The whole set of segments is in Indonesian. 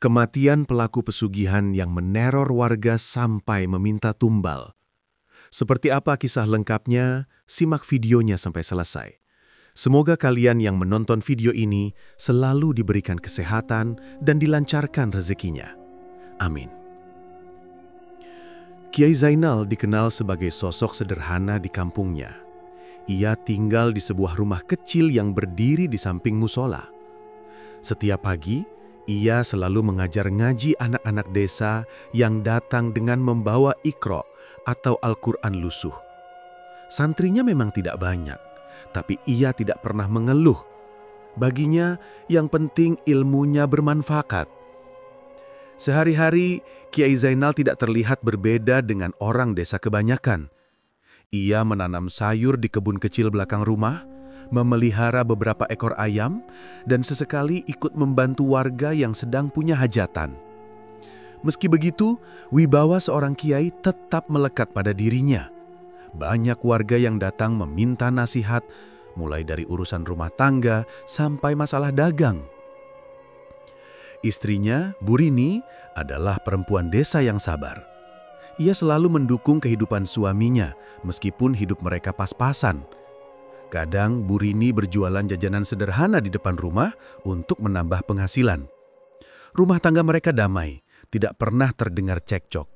Kematian pelaku pesugihan yang meneror warga sampai meminta tumbal. Seperti apa kisah lengkapnya? Simak videonya sampai selesai. Semoga kalian yang menonton video ini selalu diberikan kesehatan dan dilancarkan rezekinya. Amin. Kiai Zainal dikenal sebagai sosok sederhana di kampungnya. Ia tinggal di sebuah rumah kecil yang berdiri di samping musola. Setiap pagi, ia selalu mengajar ngaji anak-anak desa yang datang dengan membawa Iqra atau Al-Quran lusuh. Santrinya memang tidak banyak, tapi ia tidak pernah mengeluh. Baginya, yang penting ilmunya bermanfaat. Sehari-hari, Kiai Zainal tidak terlihat berbeda dengan orang desa kebanyakan. Ia menanam sayur di kebun kecil belakang rumah, memelihara beberapa ekor ayam, dan sesekali ikut membantu warga yang sedang punya hajatan. Meski begitu, wibawa seorang kiai tetap melekat pada dirinya. Banyak warga yang datang meminta nasihat, mulai dari urusan rumah tangga sampai masalah dagang. Istrinya, Bu Rini, adalah perempuan desa yang sabar. Ia selalu mendukung kehidupan suaminya, meskipun hidup mereka pas-pasan. Kadang Bu Rini berjualan jajanan sederhana di depan rumah untuk menambah penghasilan. Rumah tangga mereka damai, tidak pernah terdengar cekcok.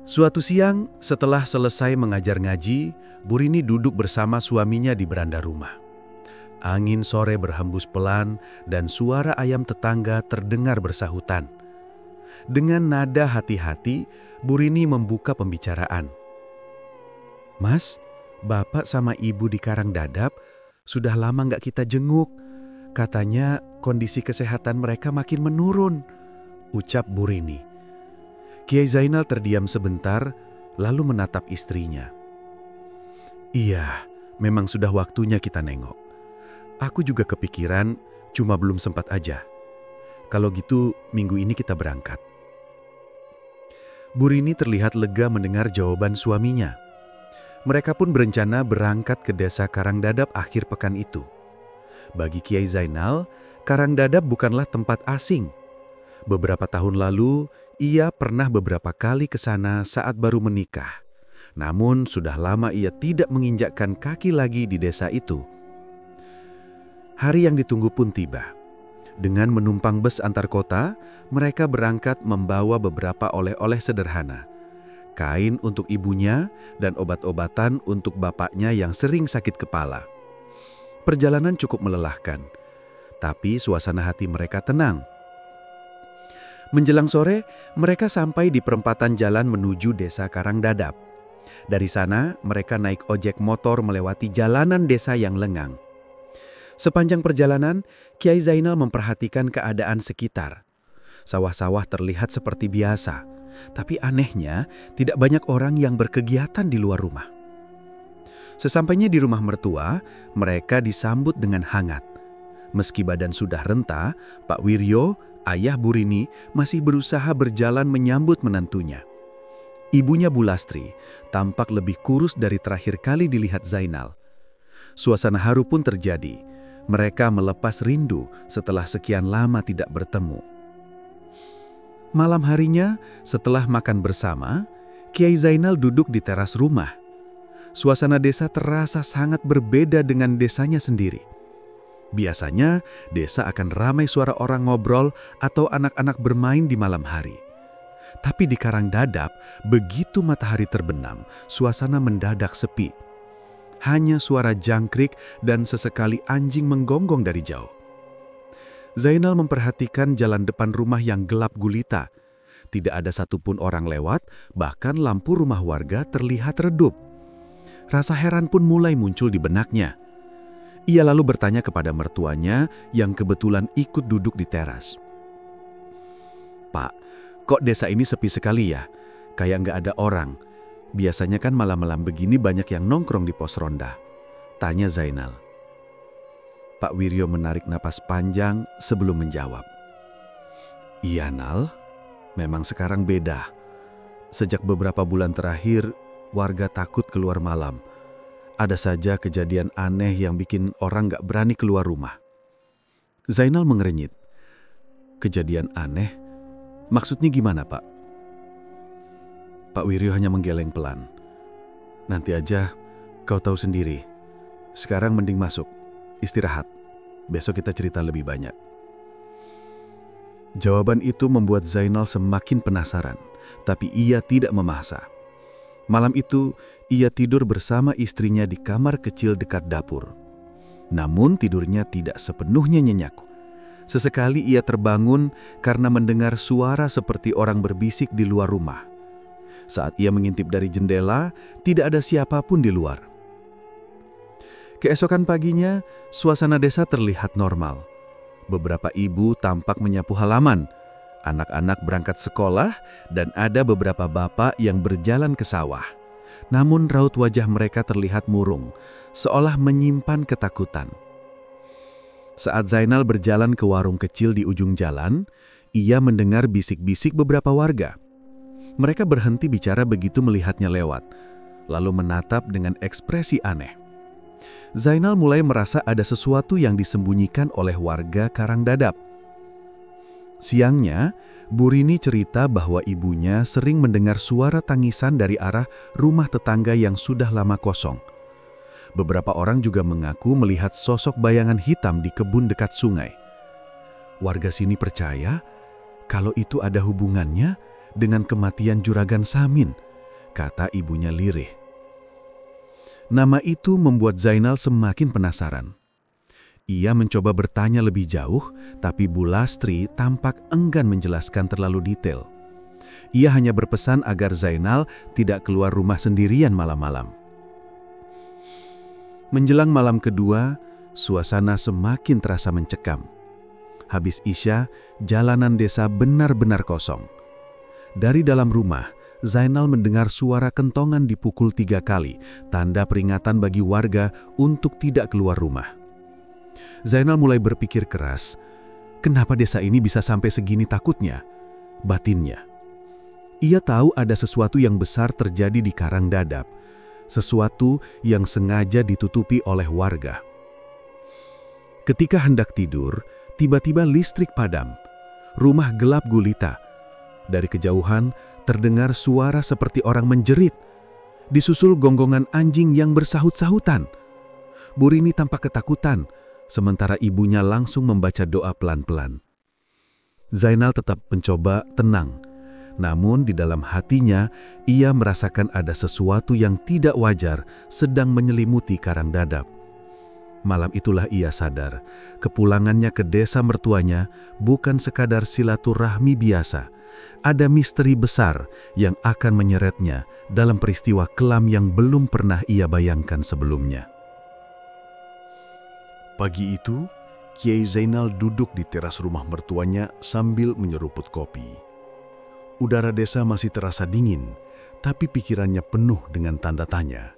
Suatu siang, setelah selesai mengajar ngaji, Bu Rini duduk bersama suaminya di beranda rumah. Angin sore berhembus pelan dan suara ayam tetangga terdengar bersahutan. Dengan nada hati-hati, Bu Rini membuka pembicaraan. "Mas, Bapak sama Ibu di Karangdadap sudah lama nggak kita jenguk. Katanya kondisi kesehatan mereka makin menurun," ucap Bu Rini. Kiai Zainal terdiam sebentar, lalu menatap istrinya. "Iya, memang sudah waktunya kita nengok. Aku juga kepikiran, cuma belum sempat aja. Kalau gitu, minggu ini kita berangkat." Bu Rini terlihat lega mendengar jawaban suaminya. Mereka pun berencana berangkat ke desa Karangdadap akhir pekan itu. Bagi Kiai Zainal, Karangdadap bukanlah tempat asing. Beberapa tahun lalu, ia pernah beberapa kali ke sana saat baru menikah. Namun, sudah lama ia tidak menginjakkan kaki lagi di desa itu. Hari yang ditunggu pun tiba. Dengan menumpang bus antar kota, mereka berangkat membawa beberapa oleh-oleh sederhana. Kain untuk ibunya dan obat-obatan untuk bapaknya yang sering sakit kepala. Perjalanan cukup melelahkan, tapi suasana hati mereka tenang. Menjelang sore, mereka sampai di perempatan jalan menuju desa Karangdadap. Dari sana, mereka naik ojek motor melewati jalanan desa yang lengang. Sepanjang perjalanan, Kiai Zainal memperhatikan keadaan sekitar. Sawah-sawah terlihat seperti biasa, tapi anehnya tidak banyak orang yang berkegiatan di luar rumah. Sesampainya di rumah mertua, mereka disambut dengan hangat. Meski badan sudah renta, Pak Wiryo, ayah Bu Rini, masih berusaha berjalan menyambut menantunya. Ibunya Bu Lastri tampak lebih kurus dari terakhir kali dilihat Zainal. Suasana haru pun terjadi. Mereka melepas rindu setelah sekian lama tidak bertemu. Malam harinya, setelah makan bersama, Kiai Zainal duduk di teras rumah. Suasana desa terasa sangat berbeda dengan desanya sendiri. Biasanya, desa akan ramai suara orang ngobrol atau anak-anak bermain di malam hari. Tapi di Karangdadap, begitu matahari terbenam, suasana mendadak sepi. Hanya suara jangkrik dan sesekali anjing menggonggong dari jauh. Zainal memperhatikan jalan depan rumah yang gelap gulita. Tidak ada satupun orang lewat, bahkan lampu rumah warga terlihat redup. Rasa heran pun mulai muncul di benaknya. Ia lalu bertanya kepada mertuanya yang kebetulan ikut duduk di teras. "Pak, kok desa ini sepi sekali ya? Kayak nggak ada orang. Biasanya kan malam-malam begini banyak yang nongkrong di pos ronda," tanya Zainal. Pak Wiryo menarik napas panjang sebelum menjawab. "Iya Nal, memang sekarang beda. Sejak beberapa bulan terakhir, warga takut keluar malam. Ada saja kejadian aneh yang bikin orang gak berani keluar rumah." Zainal mengerenyit. Kejadian aneh? Maksudnya gimana, Pak? Pak Wiryo hanya menggeleng pelan. Nanti aja, kau tahu sendiri. Sekarang mending masuk, istirahat. Besok kita cerita lebih banyak. Jawaban itu membuat Zainal semakin penasaran, tapi ia tidak memaksa. Malam itu, ia tidur bersama istrinya di kamar kecil dekat dapur. Namun tidurnya tidak sepenuhnya nyenyak. Sesekali ia terbangun karena mendengar suara seperti orang berbisik di luar rumah. Saat ia mengintip dari jendela, tidak ada siapapun di luar. Keesokan paginya, suasana desa terlihat normal. Beberapa ibu tampak menyapu halaman, anak-anak berangkat sekolah, dan ada beberapa bapak yang berjalan ke sawah. Namun raut wajah mereka terlihat murung, seolah menyimpan ketakutan. Saat Zainal berjalan ke warung kecil di ujung jalan, ia mendengar bisik-bisik beberapa warga. Mereka berhenti bicara begitu melihatnya lewat, lalu menatap dengan ekspresi aneh. Zainal mulai merasa ada sesuatu yang disembunyikan oleh warga Karangdadap. Siangnya, Bu Rini cerita bahwa ibunya sering mendengar suara tangisan dari arah rumah tetangga yang sudah lama kosong. Beberapa orang juga mengaku melihat sosok bayangan hitam di kebun dekat sungai. Warga sini percaya kalau itu ada hubungannya dengan kematian Juragan Samin, kata ibunya lirih. Nama itu membuat Zainal semakin penasaran. Ia mencoba bertanya lebih jauh, tapi Bu Lastri tampak enggan menjelaskan terlalu detail. Ia hanya berpesan agar Zainal tidak keluar rumah sendirian malam-malam. Menjelang malam kedua, suasana semakin terasa mencekam. Habis Isya, jalanan desa benar-benar kosong. Dari dalam rumah, Zainal mendengar suara kentongan dipukul 3 kali, tanda peringatan bagi warga untuk tidak keluar rumah. Zainal mulai berpikir keras, kenapa desa ini bisa sampai segini takutnya? Batinnya. Ia tahu ada sesuatu yang besar terjadi di Karangdadap, sesuatu yang sengaja ditutupi oleh warga. Ketika hendak tidur, tiba-tiba listrik padam. Rumah gelap gulita. Dari kejauhan, terdengar suara seperti orang menjerit, disusul gonggongan anjing yang bersahut-sahutan. Bu Rini tampak ketakutan, sementara ibunya langsung membaca doa pelan-pelan. Zainal tetap mencoba tenang, namun di dalam hatinya ia merasakan ada sesuatu yang tidak wajar sedang menyelimuti Karangdadap. Malam itulah ia sadar, kepulangannya ke desa mertuanya bukan sekadar silaturahmi biasa. Ada misteri besar yang akan menyeretnya dalam peristiwa kelam yang belum pernah ia bayangkan sebelumnya. Pagi itu, Kiai Zainal duduk di teras rumah mertuanya sambil menyeruput kopi. Udara desa masih terasa dingin, tapi pikirannya penuh dengan tanda tanya.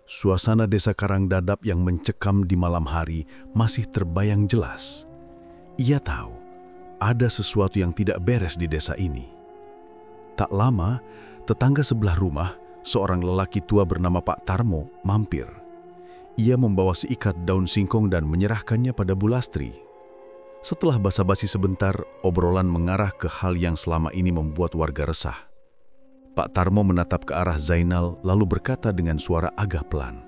Suasana desa Karangdadap yang mencekam di malam hari masih terbayang jelas. Ia tahu ada sesuatu yang tidak beres di desa ini. Tak lama, tetangga sebelah rumah, seorang lelaki tua bernama Pak Tarmo, mampir. Ia membawa seikat daun singkong dan menyerahkannya pada Bu Lastri. Setelah basa-basi sebentar, obrolan mengarah ke hal yang selama ini membuat warga resah. Pak Tarmo menatap ke arah Zainal lalu berkata dengan suara agak pelan,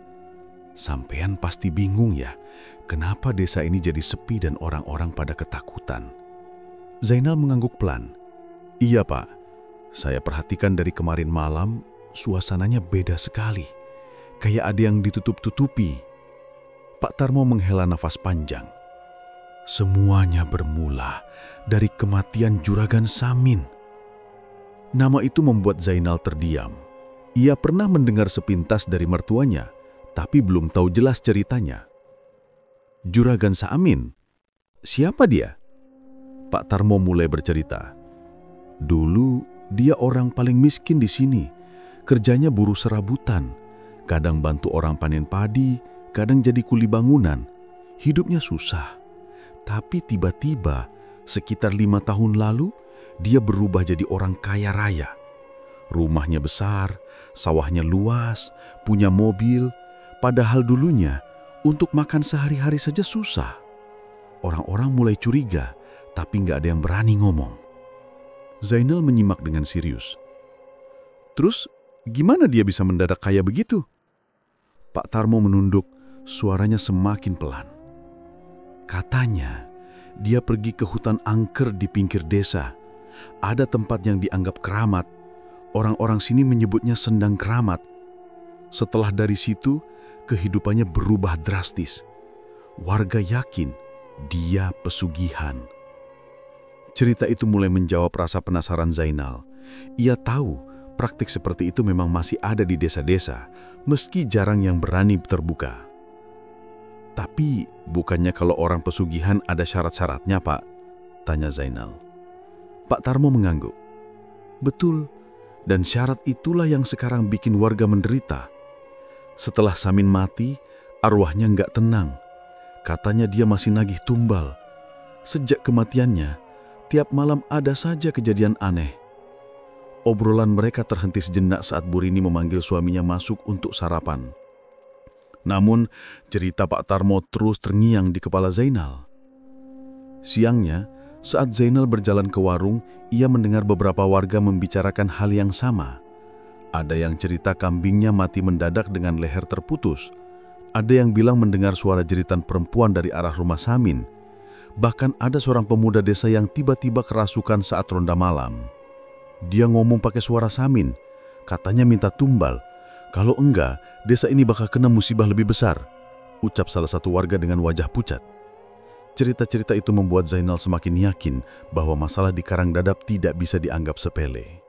"Sampean pasti bingung ya, kenapa desa ini jadi sepi dan orang-orang pada ketakutan?" Zainal mengangguk pelan. "Iya Pak, saya perhatikan dari kemarin malam, suasananya beda sekali. Kayak ada yang ditutup-tutupi." Pak Tarmo menghela nafas panjang. "Semuanya bermula dari kematian Juragan Samin." Nama itu membuat Zainal terdiam. Ia pernah mendengar sepintas dari mertuanya, tapi belum tahu jelas ceritanya. "Juragan Samin? Siapa dia?" Pak Tarmo mulai bercerita. "Dulu dia orang paling miskin di sini. Kerjanya buruh serabutan. Kadang bantu orang panen padi, kadang jadi kuli bangunan. Hidupnya susah. Tapi tiba-tiba, sekitar 5 tahun lalu, dia berubah jadi orang kaya raya. Rumahnya besar, sawahnya luas, punya mobil. Padahal dulunya, untuk makan sehari-hari saja susah. Orang-orang mulai curiga tapi nggak ada yang berani ngomong. Zainal menyimak dengan serius. Terus, gimana dia bisa mendadak kaya begitu? Pak Tarmo menunduk, suaranya semakin pelan. Katanya, dia pergi ke hutan angker di pinggir desa. Ada tempat yang dianggap keramat. Orang-orang sini menyebutnya sendang keramat. Setelah dari situ, kehidupannya berubah drastis. Warga yakin dia pesugihan. Cerita itu mulai menjawab rasa penasaran Zainal. Ia tahu praktik seperti itu memang masih ada di desa-desa, meski jarang yang berani terbuka. Tapi bukannya kalau orang pesugihan ada syarat-syaratnya, Pak? Tanya Zainal. Pak Tarmo mengangguk. Betul, dan syarat itulah yang sekarang bikin warga menderita. Setelah Samin mati, arwahnya nggak tenang. Katanya dia masih nagih tumbal. Sejak kematiannya, tiap malam ada saja kejadian aneh. Obrolan mereka terhenti sejenak saat Bu Rini memanggil suaminya masuk untuk sarapan. Namun, cerita Pak Tarmo terus terngiang di kepala Zainal. Siangnya, saat Zainal berjalan ke warung, ia mendengar beberapa warga membicarakan hal yang sama. Ada yang cerita kambingnya mati mendadak dengan leher terputus. Ada yang bilang mendengar suara jeritan perempuan dari arah rumah Samin. Bahkan ada seorang pemuda desa yang tiba-tiba kerasukan saat ronda malam. Dia ngomong pakai suara Samin, katanya minta tumbal. Kalau enggak, desa ini bakal kena musibah lebih besar, ucap salah satu warga dengan wajah pucat. Cerita-cerita itu membuat Zainal semakin yakin bahwa masalah di Karangdadap tidak bisa dianggap sepele.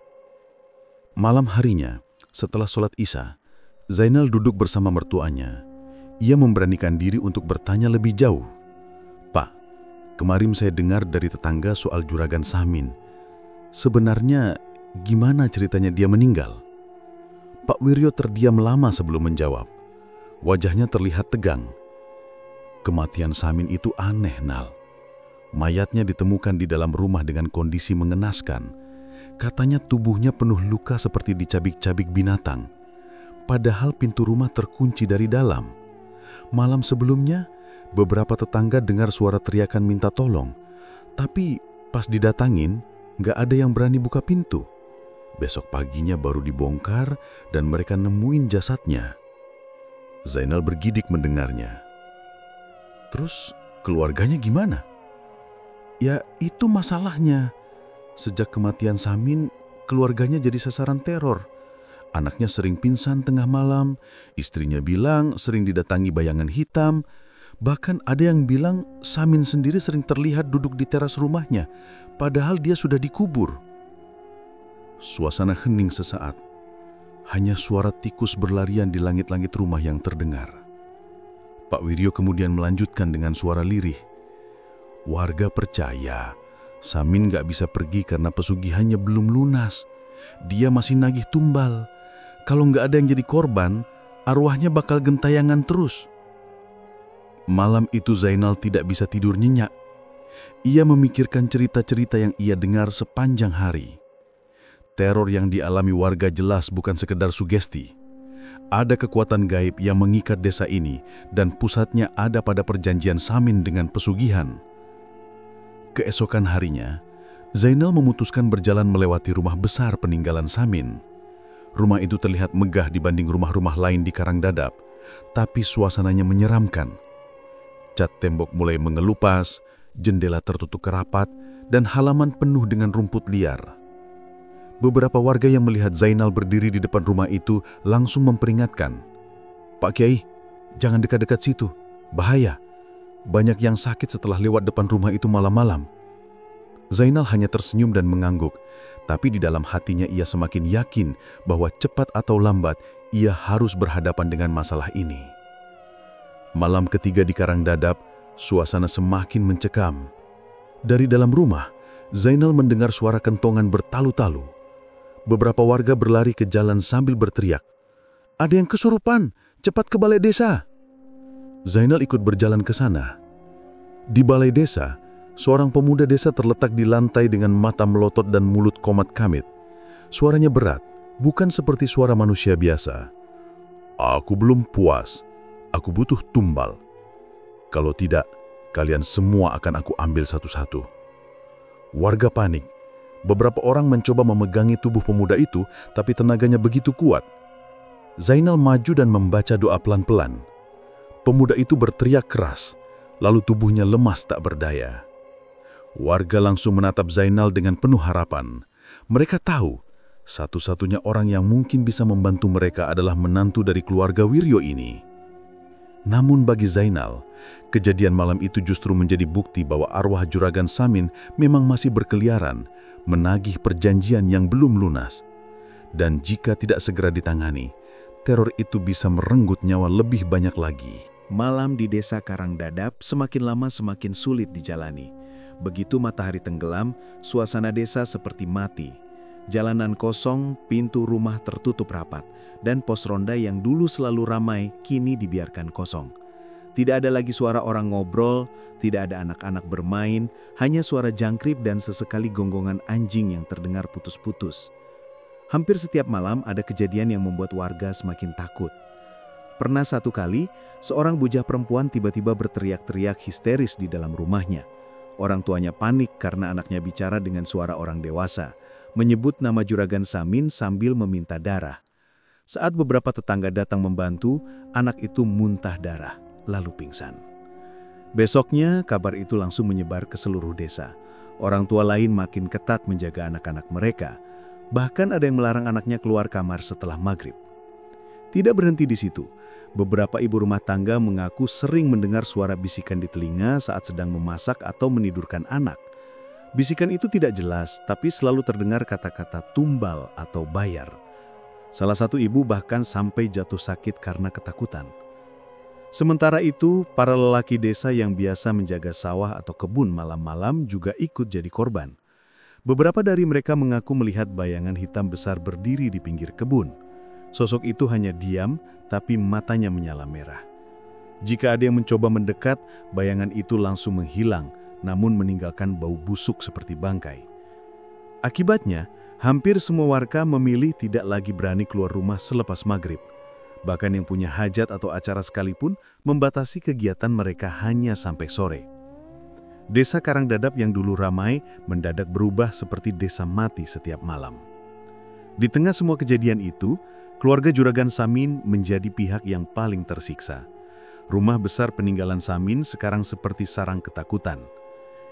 Malam harinya, setelah sholat Isya, Zainal duduk bersama mertuanya. Ia memberanikan diri untuk bertanya lebih jauh. Pak, kemarin saya dengar dari tetangga soal juragan Samin. Sebenarnya gimana ceritanya dia meninggal? Pak Wiryo terdiam lama sebelum menjawab. Wajahnya terlihat tegang. Kematian Samin itu aneh, Nal. Mayatnya ditemukan di dalam rumah dengan kondisi mengenaskan. Katanya tubuhnya penuh luka seperti dicabik-cabik binatang. Padahal pintu rumah terkunci dari dalam. Malam sebelumnya, beberapa tetangga dengar suara teriakan minta tolong. Tapi pas didatangin, nggak ada yang berani buka pintu. Besok paginya baru dibongkar dan mereka nemuin jasadnya. Zainal bergidik mendengarnya. Terus keluarganya gimana? Ya itu masalahnya. Sejak kematian Samin, keluarganya jadi sasaran teror. Anaknya sering pingsan tengah malam, istrinya bilang sering didatangi bayangan hitam. Bahkan ada yang bilang Samin sendiri sering terlihat duduk di teras rumahnya, padahal dia sudah dikubur. Suasana hening sesaat. Hanya suara tikus berlarian di langit-langit rumah yang terdengar. Pak Wiryo kemudian melanjutkan dengan suara lirih. Warga percaya Samin gak bisa pergi karena pesugihannya belum lunas. Dia masih nagih tumbal. Kalau gak ada yang jadi korban, arwahnya bakal gentayangan terus. Malam itu Zainal tidak bisa tidur nyenyak. Ia memikirkan cerita-cerita yang ia dengar sepanjang hari. Teror yang dialami warga jelas bukan sekedar sugesti. Ada kekuatan gaib yang mengikat desa ini dan pusatnya ada pada perjanjian Samin dengan pesugihan. Keesokan harinya, Zainal memutuskan berjalan melewati rumah besar peninggalan Samin. Rumah itu terlihat megah dibanding rumah-rumah lain di Karangdadap, tapi suasananya menyeramkan. Cat tembok mulai mengelupas, jendela tertutup rapat, dan halaman penuh dengan rumput liar. Beberapa warga yang melihat Zainal berdiri di depan rumah itu langsung memperingatkan. Pak Kiai, jangan dekat-dekat situ, bahaya. Banyak yang sakit setelah lewat depan rumah itu malam-malam. Zainal hanya tersenyum dan mengangguk, tapi di dalam hatinya ia semakin yakin bahwa cepat atau lambat ia harus berhadapan dengan masalah ini. Malam ketiga di Karangdadap, suasana semakin mencekam. Dari dalam rumah, Zainal mendengar suara kentongan bertalu-talu. Beberapa warga berlari ke jalan sambil berteriak, "Ada yang kesurupan, cepat ke balai desa!" Zainal ikut berjalan ke sana. Di balai desa, seorang pemuda desa terletak di lantai dengan mata melotot dan mulut komat kamit. Suaranya berat, bukan seperti suara manusia biasa. "Aku belum puas, aku butuh tumbal. Kalau tidak, kalian semua akan aku ambil satu-satu." Warga panik. Beberapa orang mencoba memegangi tubuh pemuda itu, tapi tenaganya begitu kuat. Zainal maju dan membaca doa pelan-pelan. Pemuda itu berteriak keras, lalu tubuhnya lemas tak berdaya. Warga langsung menatap Zainal dengan penuh harapan. Mereka tahu, satu-satunya orang yang mungkin bisa membantu mereka adalah menantu dari keluarga Wiryo ini. Namun bagi Zainal, kejadian malam itu justru menjadi bukti bahwa arwah Juragan Samin memang masih berkeliaran, menagih perjanjian yang belum lunas. Dan jika tidak segera ditangani, teror itu bisa merenggut nyawa lebih banyak lagi. Malam di desa Karangdadap semakin lama semakin sulit dijalani. Begitu matahari tenggelam, suasana desa seperti mati. Jalanan kosong, pintu rumah tertutup rapat, dan pos ronda yang dulu selalu ramai kini dibiarkan kosong. Tidak ada lagi suara orang ngobrol, tidak ada anak-anak bermain, hanya suara jangkrik dan sesekali gonggongan anjing yang terdengar putus-putus. Hampir setiap malam ada kejadian yang membuat warga semakin takut. Pernah satu kali, seorang bujang perempuan tiba-tiba berteriak-teriak histeris di dalam rumahnya. Orang tuanya panik karena anaknya bicara dengan suara orang dewasa, menyebut nama Juragan Samin sambil meminta darah. Saat beberapa tetangga datang membantu, anak itu muntah darah, lalu pingsan. Besoknya, kabar itu langsung menyebar ke seluruh desa. Orang tua lain makin ketat menjaga anak-anak mereka. Bahkan ada yang melarang anaknya keluar kamar setelah maghrib. Tidak berhenti di situ. Beberapa ibu rumah tangga mengaku sering mendengar suara bisikan di telinga saat sedang memasak atau menidurkan anak. Bisikan itu tidak jelas, tapi selalu terdengar kata-kata tumbal atau bayar. Salah satu ibu bahkan sampai jatuh sakit karena ketakutan. Sementara itu, para lelaki desa yang biasa menjaga sawah atau kebun malam-malam juga ikut jadi korban. Beberapa dari mereka mengaku melihat bayangan hitam besar berdiri di pinggir kebun. Sosok itu hanya diam, tapi matanya menyala merah. Jika ada yang mencoba mendekat, bayangan itu langsung menghilang, namun meninggalkan bau busuk seperti bangkai. Akibatnya, hampir semua warga memilih tidak lagi berani keluar rumah selepas maghrib. Bahkan yang punya hajat atau acara sekalipun membatasi kegiatan mereka hanya sampai sore. Desa Karangdadap yang dulu ramai mendadak berubah seperti desa mati setiap malam. Di tengah semua kejadian itu, keluarga Juragan Samin menjadi pihak yang paling tersiksa. Rumah besar peninggalan Samin sekarang seperti sarang ketakutan.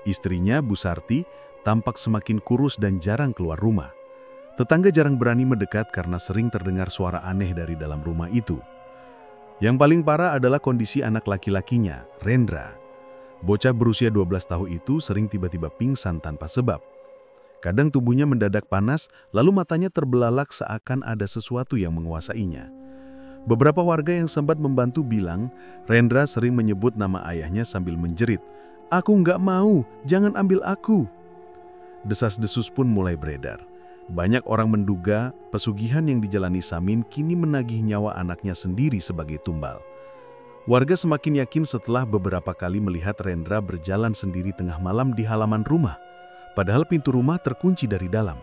Istrinya, Bu Sarti, tampak semakin kurus dan jarang keluar rumah. Tetangga jarang berani mendekat karena sering terdengar suara aneh dari dalam rumah itu. Yang paling parah adalah kondisi anak laki-lakinya, Rendra. Bocah berusia 12 tahun itu sering tiba-tiba pingsan tanpa sebab. Kadang tubuhnya mendadak panas, lalu matanya terbelalak seakan ada sesuatu yang menguasainya. Beberapa warga yang sempat membantu bilang, Rendra sering menyebut nama ayahnya sambil menjerit, "Aku nggak mau, jangan ambil aku." Desas-desus pun mulai beredar. Banyak orang menduga pesugihan yang dijalani Samin kini menagih nyawa anaknya sendiri sebagai tumbal. Warga semakin yakin setelah beberapa kali melihat Rendra berjalan sendiri tengah malam di halaman rumah, padahal pintu rumah terkunci dari dalam.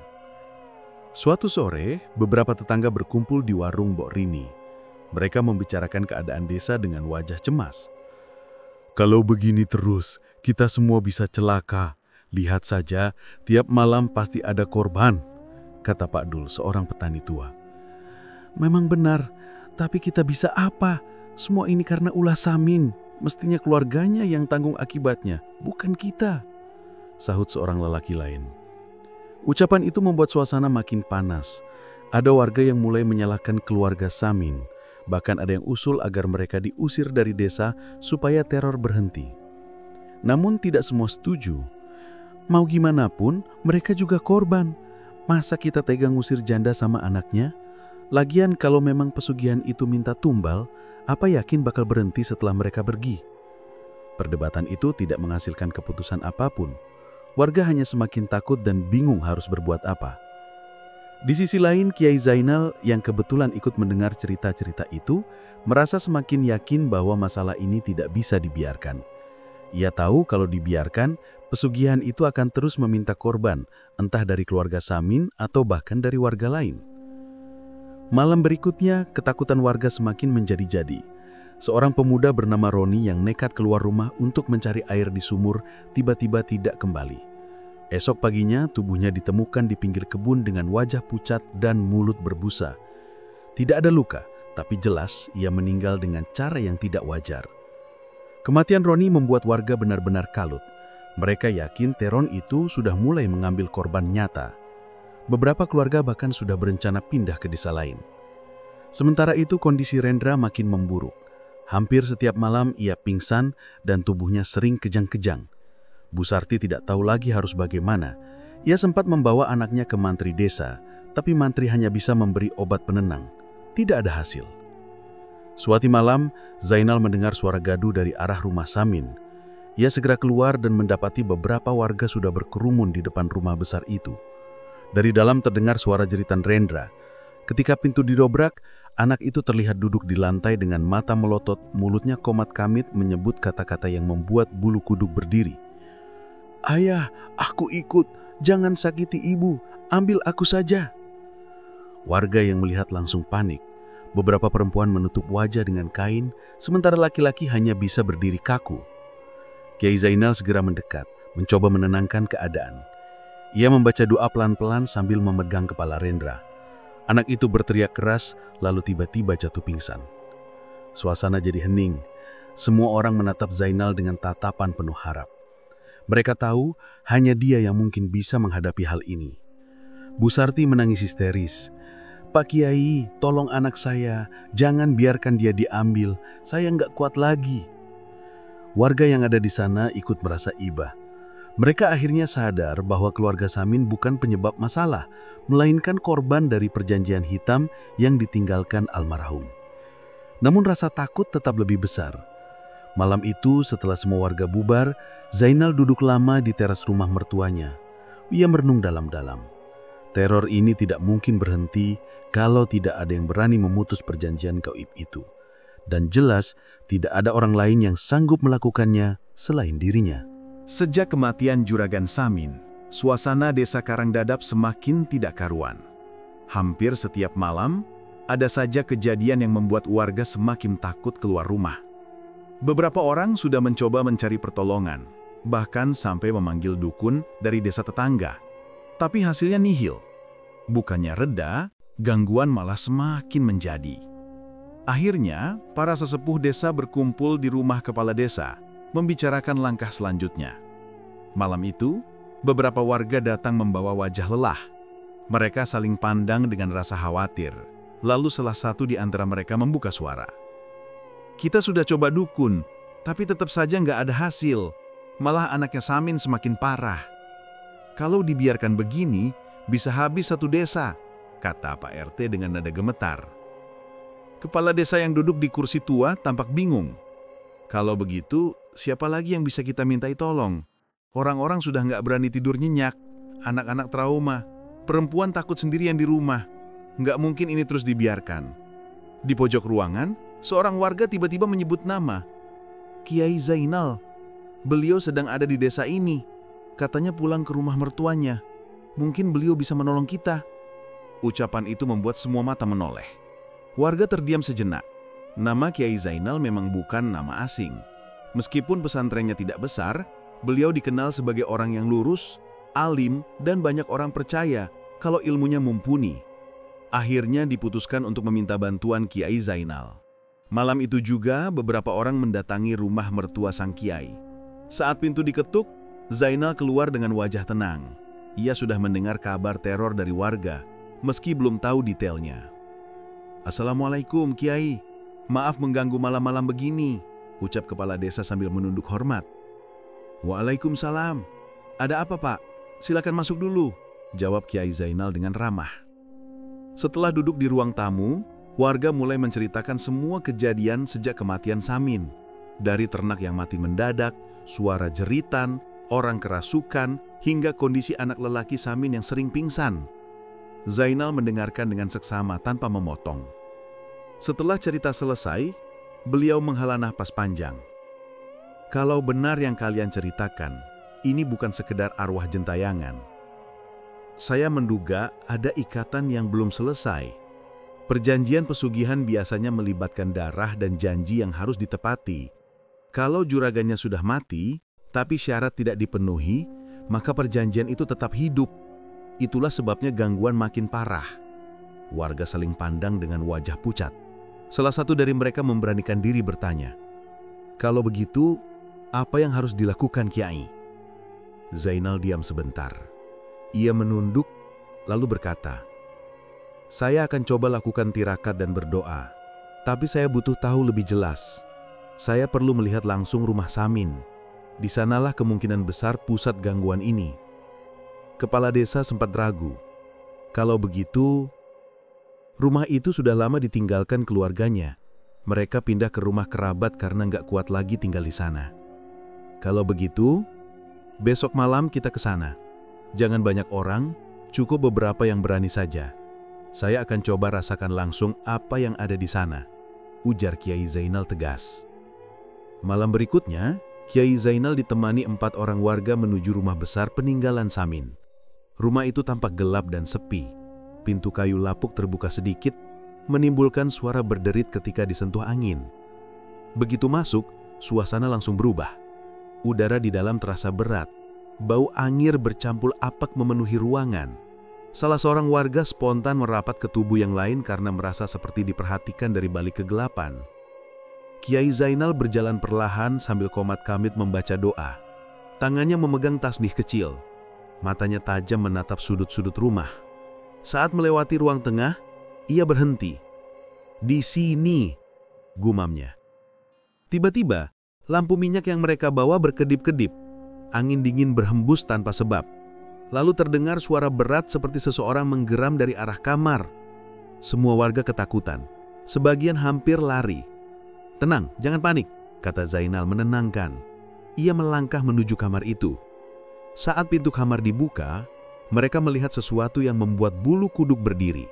Suatu sore, beberapa tetangga berkumpul di warung Mbok Rini. Mereka membicarakan keadaan desa dengan wajah cemas. "Kalau begini terus, kita semua bisa celaka. Lihat saja, tiap malam pasti ada korban," kata Pak Dul, seorang petani tua. "Memang benar, tapi kita bisa apa? Semua ini karena ulah Samin. Mestinya keluarganya yang tanggung akibatnya, bukan kita," sahut seorang lelaki lain. Ucapan itu membuat suasana makin panas. Ada warga yang mulai menyalahkan keluarga Samin. Bahkan ada yang usul agar mereka diusir dari desa supaya teror berhenti. Namun tidak semua setuju. Mau gimana pun, mereka juga korban. Masa kita tega ngusir janda sama anaknya? Lagian kalau memang pesugihan itu minta tumbal, apa yakin bakal berhenti setelah mereka pergi? Perdebatan itu tidak menghasilkan keputusan apapun. Warga hanya semakin takut dan bingung harus berbuat apa. Di sisi lain, Kiai Zainal yang kebetulan ikut mendengar cerita-cerita itu, merasa semakin yakin bahwa masalah ini tidak bisa dibiarkan. Ia tahu kalau dibiarkan, pesugihan itu akan terus meminta korban, entah dari keluarga Samin atau bahkan dari warga lain. Malam berikutnya, ketakutan warga semakin menjadi-jadi. Seorang pemuda bernama Roni yang nekat keluar rumah untuk mencari air di sumur, tiba-tiba tidak kembali. Esok paginya tubuhnya ditemukan di pinggir kebun dengan wajah pucat dan mulut berbusa. Tidak ada luka, tapi jelas ia meninggal dengan cara yang tidak wajar. Kematian Roni membuat warga benar-benar kalut. Mereka yakin teror itu sudah mulai mengambil korban nyata. Beberapa keluarga bahkan sudah berencana pindah ke desa lain. Sementara itu kondisi Rendra makin memburuk. Hampir setiap malam ia pingsan dan tubuhnya sering kejang-kejang. Bu Sarti tidak tahu lagi harus bagaimana. Ia sempat membawa anaknya ke mantri desa, tapi mantri hanya bisa memberi obat penenang. Tidak ada hasil. Suatu malam, Zainal mendengar suara gaduh dari arah rumah Samin. Ia segera keluar dan mendapati beberapa warga sudah berkerumun di depan rumah besar itu. Dari dalam terdengar suara jeritan Rendra. Ketika pintu didobrak, anak itu terlihat duduk di lantai dengan mata melotot, mulutnya komat kamit menyebut kata-kata yang membuat bulu kuduk berdiri. "Ayah, aku ikut. Jangan sakiti ibu. Ambil aku saja." Warga yang melihat langsung panik. Beberapa perempuan menutup wajah dengan kain, sementara laki-laki hanya bisa berdiri kaku. Kiai Zainal segera mendekat, mencoba menenangkan keadaan. Ia membaca doa pelan-pelan sambil memegang kepala Rendra. Anak itu berteriak keras, lalu tiba-tiba jatuh pingsan. Suasana jadi hening. Semua orang menatap Zainal dengan tatapan penuh harap. Mereka tahu hanya dia yang mungkin bisa menghadapi hal ini. Bu Sarti menangis histeris. "Pak Kiai, tolong anak saya. Jangan biarkan dia diambil. Saya nggak kuat lagi." Warga yang ada di sana ikut merasa iba. Mereka akhirnya sadar bahwa keluarga Samin bukan penyebab masalah, melainkan korban dari perjanjian hitam yang ditinggalkan almarhum. Namun rasa takut tetap lebih besar. Malam itu setelah semua warga bubar, Zainal duduk lama di teras rumah mertuanya. Ia merenung dalam-dalam. Teror ini tidak mungkin berhenti kalau tidak ada yang berani memutus perjanjian gaib itu. Dan jelas tidak ada orang lain yang sanggup melakukannya selain dirinya. Sejak kematian Juragan Samin, suasana desa Karangdadap semakin tidak karuan. Hampir setiap malam, ada saja kejadian yang membuat warga semakin takut keluar rumah. Beberapa orang sudah mencoba mencari pertolongan, bahkan sampai memanggil dukun dari desa tetangga. Tapi hasilnya nihil. Bukannya reda, gangguan malah semakin menjadi. Akhirnya, para sesepuh desa berkumpul di rumah kepala desa, membicarakan langkah selanjutnya. Malam itu, beberapa warga datang membawa wajah lelah. Mereka saling pandang dengan rasa khawatir. Lalu salah satu di antara mereka membuka suara. "Kita sudah coba dukun, tapi tetap saja nggak ada hasil. Malah anaknya Samin semakin parah. Kalau dibiarkan begini, bisa habis satu desa," kata Pak RT dengan nada gemetar. Kepala desa yang duduk di kursi tua tampak bingung. "Kalau begitu, siapa lagi yang bisa kita mintai tolong? Orang-orang sudah nggak berani tidur nyenyak, anak-anak trauma, perempuan takut sendirian di rumah. Nggak mungkin ini terus dibiarkan." Di pojok ruangan, seorang warga tiba-tiba menyebut nama. "Kiai Zainal. Beliau sedang ada di desa ini. Katanya pulang ke rumah mertuanya. Mungkin beliau bisa menolong kita." Ucapan itu membuat semua mata menoleh. Warga terdiam sejenak. Nama Kiai Zainal memang bukan nama asing. Meskipun pesantrennya tidak besar, beliau dikenal sebagai orang yang lurus, alim, dan banyak orang percaya kalau ilmunya mumpuni. Akhirnya diputuskan untuk meminta bantuan Kiai Zainal. Malam itu juga beberapa orang mendatangi rumah mertua sang Kiai. Saat pintu diketuk, Zainal keluar dengan wajah tenang. Ia sudah mendengar kabar teror dari warga, meski belum tahu detailnya. "Assalamualaikum Kiai, maaf mengganggu malam-malam begini," ucap kepala desa sambil menunduk hormat. "Waalaikumsalam. Ada apa Pak? Silakan masuk dulu," jawab Kiai Zainal dengan ramah. Setelah duduk di ruang tamu, warga mulai menceritakan semua kejadian sejak kematian Samin. Dari ternak yang mati mendadak, suara jeritan, orang kerasukan, hingga kondisi anak lelaki Samin yang sering pingsan. Zainal mendengarkan dengan seksama tanpa memotong. Setelah cerita selesai, beliau menghela nafas panjang. "Kalau benar yang kalian ceritakan, ini bukan sekedar arwah gentayangan. Saya menduga ada ikatan yang belum selesai. Perjanjian pesugihan biasanya melibatkan darah dan janji yang harus ditepati. Kalau juragannya sudah mati, tapi syarat tidak dipenuhi, maka perjanjian itu tetap hidup. Itulah sebabnya gangguan makin parah. Warga saling pandang dengan wajah pucat. Salah satu dari mereka memberanikan diri bertanya, "Kalau begitu, apa yang harus dilakukan, Kiai?" Zainal diam sebentar. Ia menunduk, lalu berkata, "Saya akan coba lakukan tirakat dan berdoa. Tapi saya butuh tahu lebih jelas. Saya perlu melihat langsung rumah Samin. Di sanalah kemungkinan besar pusat gangguan ini." Kepala desa sempat ragu. Kalau begitu, rumah itu sudah lama ditinggalkan keluarganya. Mereka pindah ke rumah kerabat karena nggak kuat lagi tinggal di sana. Kalau begitu, besok malam kita ke sana. Jangan banyak orang, cukup beberapa yang berani saja. Saya akan coba rasakan langsung apa yang ada di sana, ujar Kiai Zainal tegas. Malam berikutnya, Kiai Zainal ditemani 4 orang warga menuju rumah besar peninggalan Samin. Rumah itu tampak gelap dan sepi. Pintu kayu lapuk terbuka sedikit, menimbulkan suara berderit ketika disentuh angin. Begitu masuk, suasana langsung berubah. Udara di dalam terasa berat. Bau angir bercampur apek memenuhi ruangan. Salah seorang warga spontan merapat ke tubuh yang lain karena merasa seperti diperhatikan dari balik kegelapan. Kiai Zainal berjalan perlahan sambil komat kamit membaca doa. Tangannya memegang tasbih kecil. Matanya tajam menatap sudut-sudut rumah. Saat melewati ruang tengah, ia berhenti. "Di sini," gumamnya. Tiba-tiba, lampu minyak yang mereka bawa berkedip-kedip. Angin dingin berhembus tanpa sebab. Lalu terdengar suara berat seperti seseorang menggeram dari arah kamar. Semua warga ketakutan. Sebagian hampir lari. "Tenang, jangan panik," kata Zainal menenangkan. Ia melangkah menuju kamar itu. Saat pintu kamar dibuka, mereka melihat sesuatu yang membuat bulu kuduk berdiri.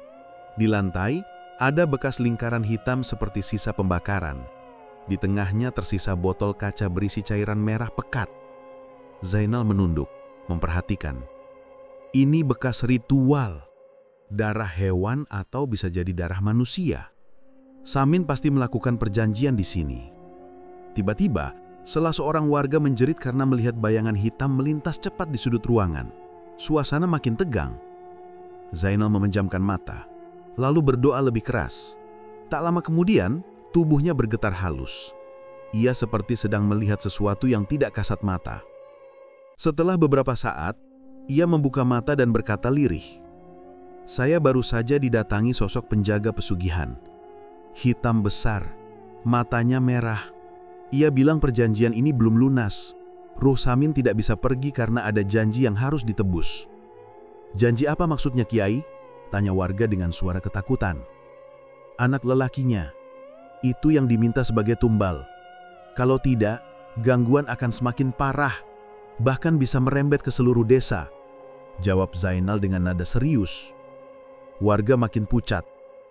Di lantai, ada bekas lingkaran hitam seperti sisa pembakaran. Di tengahnya tersisa botol kaca berisi cairan merah pekat. Zainal menunduk, memperhatikan. Ini bekas ritual. Darah hewan atau bisa jadi darah manusia. Samin pasti melakukan perjanjian di sini. Tiba-tiba, salah seorang warga menjerit karena melihat bayangan hitam melintas cepat di sudut ruangan. Suasana makin tegang. Zainal memejamkan mata, lalu berdoa lebih keras. Tak lama kemudian, tubuhnya bergetar halus. Ia seperti sedang melihat sesuatu yang tidak kasat mata. Setelah beberapa saat, ia membuka mata dan berkata lirih, "Saya baru saja didatangi sosok penjaga pesugihan. Hitam besar, matanya merah. Ia bilang perjanjian ini belum lunas. Ruh Samin tidak bisa pergi karena ada janji yang harus ditebus." "Janji apa maksudnya, Kiai?" tanya warga dengan suara ketakutan. "Anak lelakinya. Itu yang diminta sebagai tumbal. Kalau tidak, gangguan akan semakin parah. Bahkan bisa merembet ke seluruh desa," jawab Zainal dengan nada serius. Warga makin pucat.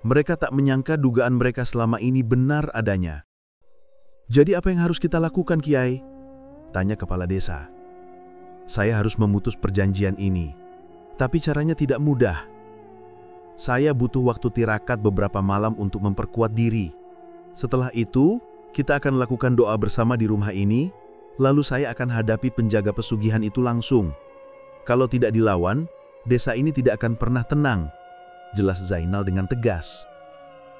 Mereka tak menyangka dugaan mereka selama ini benar adanya. "Jadi apa yang harus kita lakukan, Kiai?" tanya kepala desa. "Saya harus memutus perjanjian ini. Tapi caranya tidak mudah. Saya butuh waktu tirakat beberapa malam untuk memperkuat diri. Setelah itu, kita akan lakukan doa bersama di rumah ini. Lalu saya akan hadapi penjaga pesugihan itu langsung. Kalau tidak dilawan, desa ini tidak akan pernah tenang," jelas Zainal dengan tegas.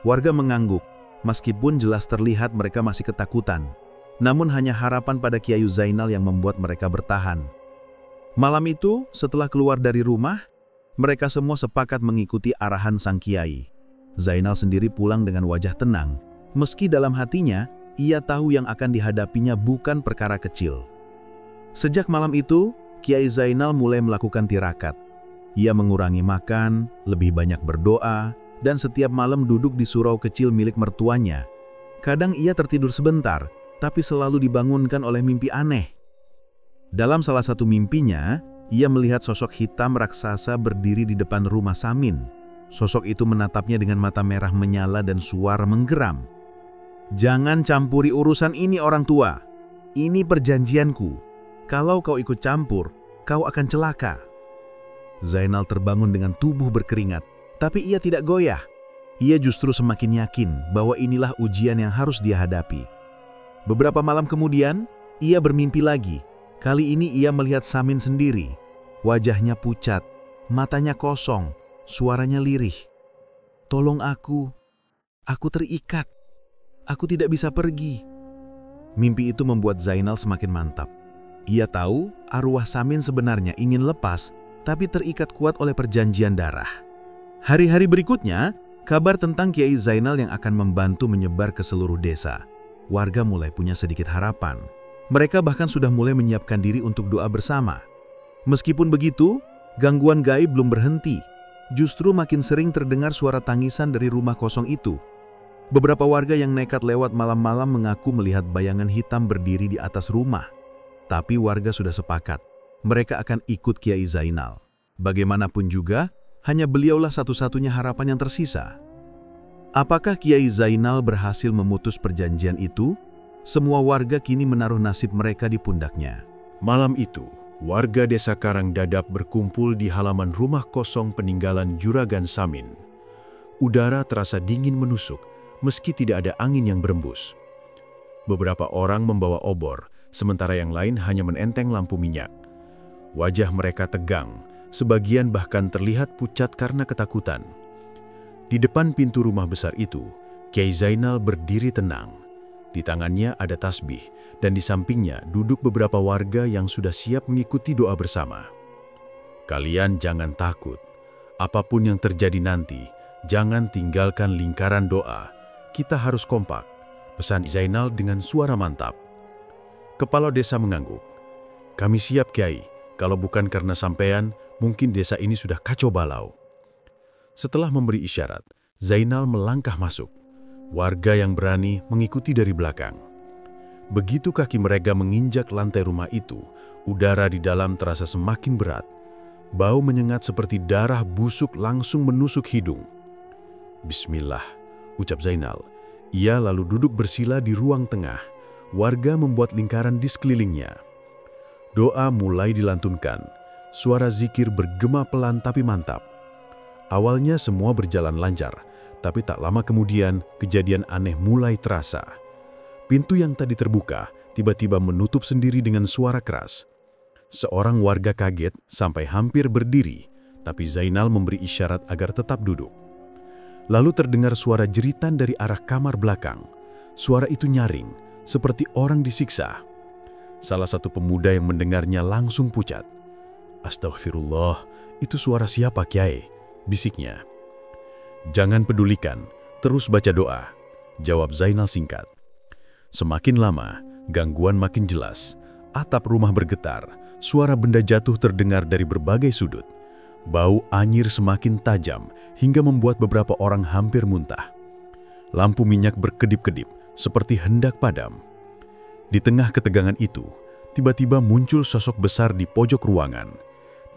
Warga mengangguk, meskipun jelas terlihat mereka masih ketakutan. Namun hanya harapan pada Kiai Zainal yang membuat mereka bertahan. Malam itu, setelah keluar dari rumah, mereka semua sepakat mengikuti arahan sang Kiai. Zainal sendiri pulang dengan wajah tenang, meski dalam hatinya, ia tahu yang akan dihadapinya bukan perkara kecil. Sejak malam itu, Kiai Zainal mulai melakukan tirakat. Ia mengurangi makan, lebih banyak berdoa, dan setiap malam duduk di surau kecil milik mertuanya. Kadang ia tertidur sebentar, tapi selalu dibangunkan oleh mimpi aneh. Dalam salah satu mimpinya, ia melihat sosok hitam raksasa berdiri di depan rumah Samin. Sosok itu menatapnya dengan mata merah menyala dan suara menggeram. "Jangan campuri urusan ini, orang tua. Ini perjanjianku. Kalau kau ikut campur, kau akan celaka." Zainal terbangun dengan tubuh berkeringat, tapi ia tidak goyah. Ia justru semakin yakin bahwa inilah ujian yang harus dia hadapi. Beberapa malam kemudian, ia bermimpi lagi. Kali ini ia melihat Samin sendiri. Wajahnya pucat, matanya kosong, suaranya lirih. "Tolong aku terikat. Aku tidak bisa pergi." Mimpi itu membuat Zainal semakin mantap. Ia tahu arwah Samin sebenarnya ingin lepas, tapi terikat kuat oleh perjanjian darah. Hari-hari berikutnya, kabar tentang Kiai Zainal yang akan membantu menyebar ke seluruh desa. Warga mulai punya sedikit harapan. Mereka bahkan sudah mulai menyiapkan diri untuk doa bersama. Meskipun begitu, gangguan gaib belum berhenti. Justru makin sering terdengar suara tangisan dari rumah kosong itu. Beberapa warga yang nekat lewat malam-malam mengaku melihat bayangan hitam berdiri di atas rumah. Tapi warga sudah sepakat, mereka akan ikut Kiai Zainal. Bagaimanapun juga, hanya beliaulah satu-satunya harapan yang tersisa. Apakah Kiai Zainal berhasil memutus perjanjian itu? Semua warga kini menaruh nasib mereka di pundaknya. Malam itu, warga desa Karangdadap berkumpul di halaman rumah kosong peninggalan Juragan Samin. Udara terasa dingin menusuk, meski tidak ada angin yang berembus. Beberapa orang membawa obor, sementara yang lain hanya menenteng lampu minyak. Wajah mereka tegang, sebagian bahkan terlihat pucat karena ketakutan. Di depan pintu rumah besar itu, Kiai Zainal berdiri tenang. Di tangannya ada tasbih, dan di sampingnya duduk beberapa warga yang sudah siap mengikuti doa bersama. "Kalian jangan takut. Apapun yang terjadi nanti, jangan tinggalkan lingkaran doa. Kita harus kompak," pesan Zainal dengan suara mantap. Kepala desa mengangguk. "Kami siap, Kiai. Kalau bukan karena sampean, mungkin desa ini sudah kacau balau." Setelah memberi isyarat, Zainal melangkah masuk. Warga yang berani mengikuti dari belakang. Begitu kaki mereka menginjak lantai rumah itu, udara di dalam terasa semakin berat. Bau menyengat seperti darah busuk langsung menusuk hidung. "Bismillah," ucap Zainal. Ia lalu duduk bersila di ruang tengah. Warga membuat lingkaran di sekelilingnya. Doa mulai dilantunkan. Suara zikir bergema pelan tapi mantap. Awalnya semua berjalan lancar, tapi tak lama kemudian kejadian aneh mulai terasa. Pintu yang tadi terbuka tiba-tiba menutup sendiri dengan suara keras. Seorang warga kaget sampai hampir berdiri, tapi Zainal memberi isyarat agar tetap duduk. Lalu terdengar suara jeritan dari arah kamar belakang. Suara itu nyaring, seperti orang disiksa. Salah satu pemuda yang mendengarnya langsung pucat. "Astagfirullah, itu suara siapa, Kiai?" bisiknya. "Jangan pedulikan, terus baca doa," jawab Zainal singkat. Semakin lama, gangguan makin jelas. Atap rumah bergetar, suara benda jatuh terdengar dari berbagai sudut. Bau anyir semakin tajam hingga membuat beberapa orang hampir muntah. Lampu minyak berkedip-kedip seperti hendak padam. Di tengah ketegangan itu, tiba-tiba muncul sosok besar di pojok ruangan.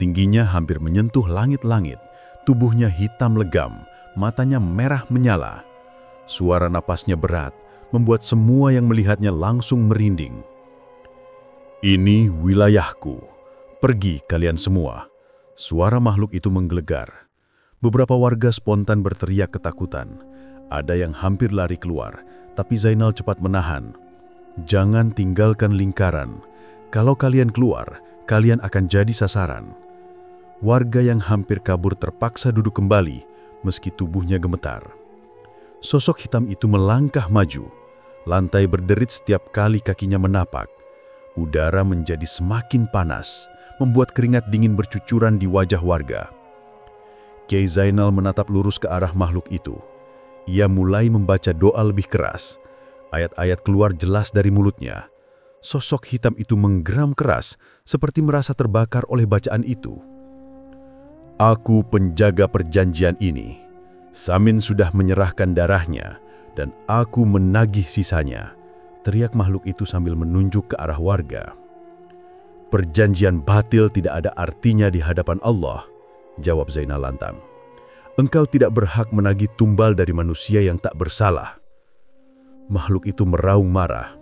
Tingginya hampir menyentuh langit-langit, tubuhnya hitam legam, matanya merah menyala. Suara napasnya berat, membuat semua yang melihatnya langsung merinding. "Ini wilayahku. Pergi kalian semua." Suara makhluk itu menggelegar. Beberapa warga spontan berteriak ketakutan. Ada yang hampir lari keluar, tapi Zainal cepat menahan. "Jangan tinggalkan lingkaran. Kalau kalian keluar, kalian akan jadi sasaran." Warga yang hampir kabur terpaksa duduk kembali, meski tubuhnya gemetar. Sosok hitam itu melangkah maju. Lantai berderit setiap kali kakinya menapak. Udara menjadi semakin panas, membuat keringat dingin bercucuran di wajah warga. Kiai Zainal menatap lurus ke arah makhluk itu. Ia mulai membaca doa lebih keras. Ayat-ayat keluar jelas dari mulutnya. Sosok hitam itu menggeram keras, seperti merasa terbakar oleh bacaan itu. "Aku penjaga perjanjian ini. Samin sudah menyerahkan darahnya, dan aku menagih sisanya," teriak makhluk itu sambil menunjuk ke arah warga. "Perjanjian batil tidak ada artinya di hadapan Allah," jawab Zainal lantang. "Engkau tidak berhak menagih tumbal dari manusia yang tak bersalah." Makhluk itu meraung marah.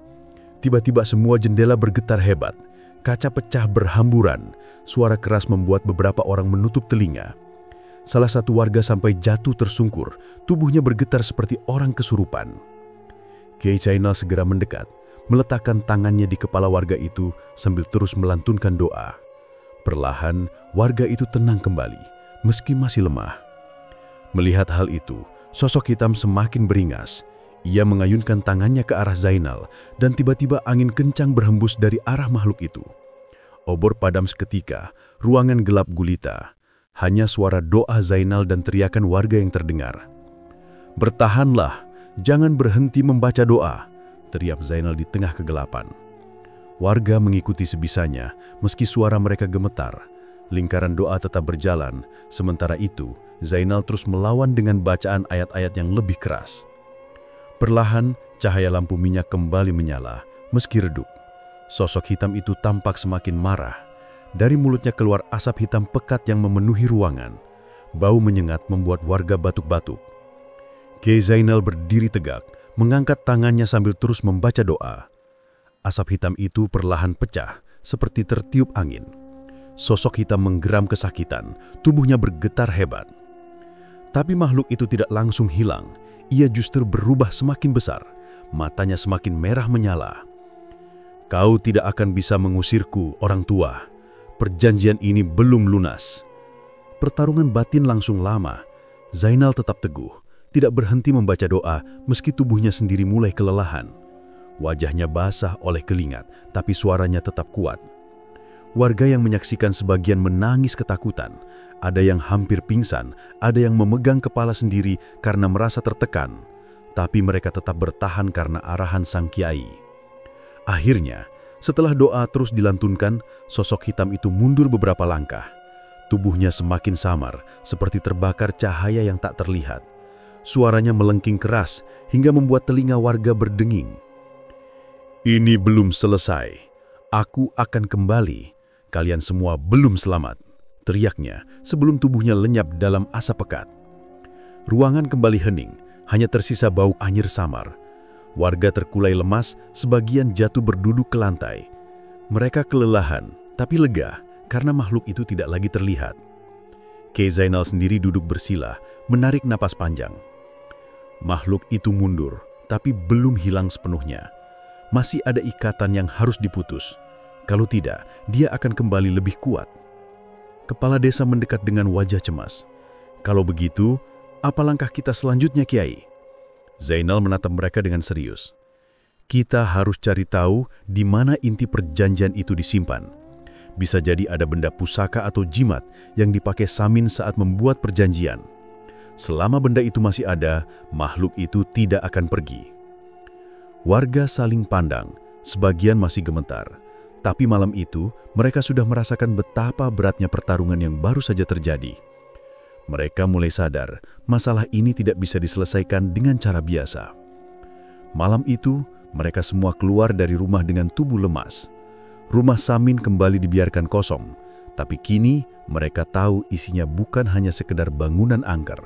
Tiba-tiba semua jendela bergetar hebat. Kaca pecah berhamburan. Suara keras membuat beberapa orang menutup telinga. Salah satu warga sampai jatuh tersungkur. Tubuhnya bergetar seperti orang kesurupan. Kiai Zainal segera mendekat, meletakkan tangannya di kepala warga itu sambil terus melantunkan doa. Perlahan, warga itu tenang kembali, meski masih lemah. Melihat hal itu, sosok hitam semakin beringas. Ia mengayunkan tangannya ke arah Zainal, dan tiba-tiba angin kencang berhembus dari arah makhluk itu. Obor padam seketika, ruangan gelap gulita. Hanya suara doa Zainal dan teriakan warga yang terdengar. "Bertahanlah, jangan berhenti membaca doa," teriak Zainal di tengah kegelapan. Warga mengikuti sebisanya, meski suara mereka gemetar. Lingkaran doa tetap berjalan, sementara itu Zainal terus melawan dengan bacaan ayat-ayat yang lebih keras. Perlahan, cahaya lampu minyak kembali menyala, meski redup. Sosok hitam itu tampak semakin marah. Dari mulutnya keluar asap hitam pekat yang memenuhi ruangan. Bau menyengat membuat warga batuk-batuk. Kiai Zainal berdiri tegak, mengangkat tangannya sambil terus membaca doa. Asap hitam itu perlahan pecah, seperti tertiup angin. Sosok hitam menggeram kesakitan, tubuhnya bergetar hebat. Tapi makhluk itu tidak langsung hilang. Ia justru berubah semakin besar, matanya semakin merah menyala. "Kau tidak akan bisa mengusirku, orang tua. Perjanjian ini belum lunas." Pertarungan batin langsung lama. Zainal tetap teguh, tidak berhenti membaca doa meski tubuhnya sendiri mulai kelelahan. Wajahnya basah oleh keringat, tapi suaranya tetap kuat. Warga yang menyaksikan sebagian menangis ketakutan. Ada yang hampir pingsan, ada yang memegang kepala sendiri karena merasa tertekan. Tapi mereka tetap bertahan karena arahan sang kiai. Akhirnya, setelah doa terus dilantunkan, sosok hitam itu mundur beberapa langkah. Tubuhnya semakin samar, seperti terbakar cahaya yang tak terlihat. Suaranya melengking keras hingga membuat telinga warga berdenging. "Ini belum selesai. Aku akan kembali. Kalian semua belum selamat," teriaknya sebelum tubuhnya lenyap dalam asap pekat. Ruangan kembali hening, hanya tersisa bau anyir samar. Warga terkulai lemas, sebagian jatuh berduduk ke lantai. Mereka kelelahan, tapi lega karena makhluk itu tidak lagi terlihat. Kiai Zainal sendiri duduk bersila, menarik napas panjang. Makhluk itu mundur, tapi belum hilang sepenuhnya. Masih ada ikatan yang harus diputus. Kalau tidak, dia akan kembali lebih kuat. Kepala desa mendekat dengan wajah cemas. "Kalau begitu, apa langkah kita selanjutnya, Kiai?" Zainal menatap mereka dengan serius. "Kita harus cari tahu di mana inti perjanjian itu disimpan. Bisa jadi ada benda pusaka atau jimat yang dipakai Samin saat membuat perjanjian. Selama benda itu masih ada, makhluk itu tidak akan pergi." Warga saling pandang, sebagian masih gemetar. Tapi malam itu, mereka sudah merasakan betapa beratnya pertarungan yang baru saja terjadi. Mereka mulai sadar, masalah ini tidak bisa diselesaikan dengan cara biasa. Malam itu, mereka semua keluar dari rumah dengan tubuh lemas. Rumah Samin kembali dibiarkan kosong, tapi kini mereka tahu isinya bukan hanya sekedar bangunan angker.